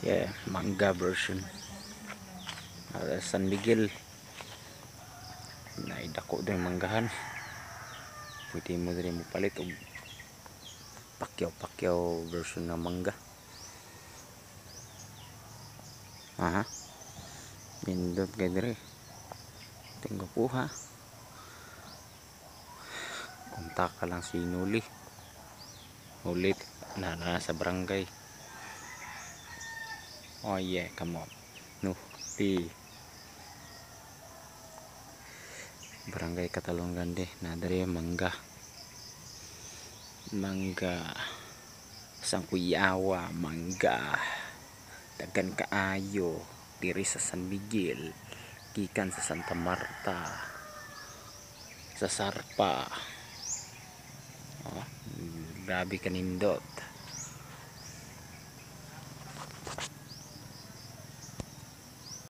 Yeah, manga version. San Miguel. Naidako din manggahan. Pwede mo din mo palit og pakyaw version ng mangga. Aha. Nindot kay dire. Tinggo kuha. Kontak ka lang si Nuli. Ulit na sa barangay. Oh yeah, come on. No, barangay Katalongan de na dire mangga sangkuyawa mangga dagan kaayo diri sa San Miguel gikan sa Santa Marta sa Sarpa. Oh, grabe kanindot.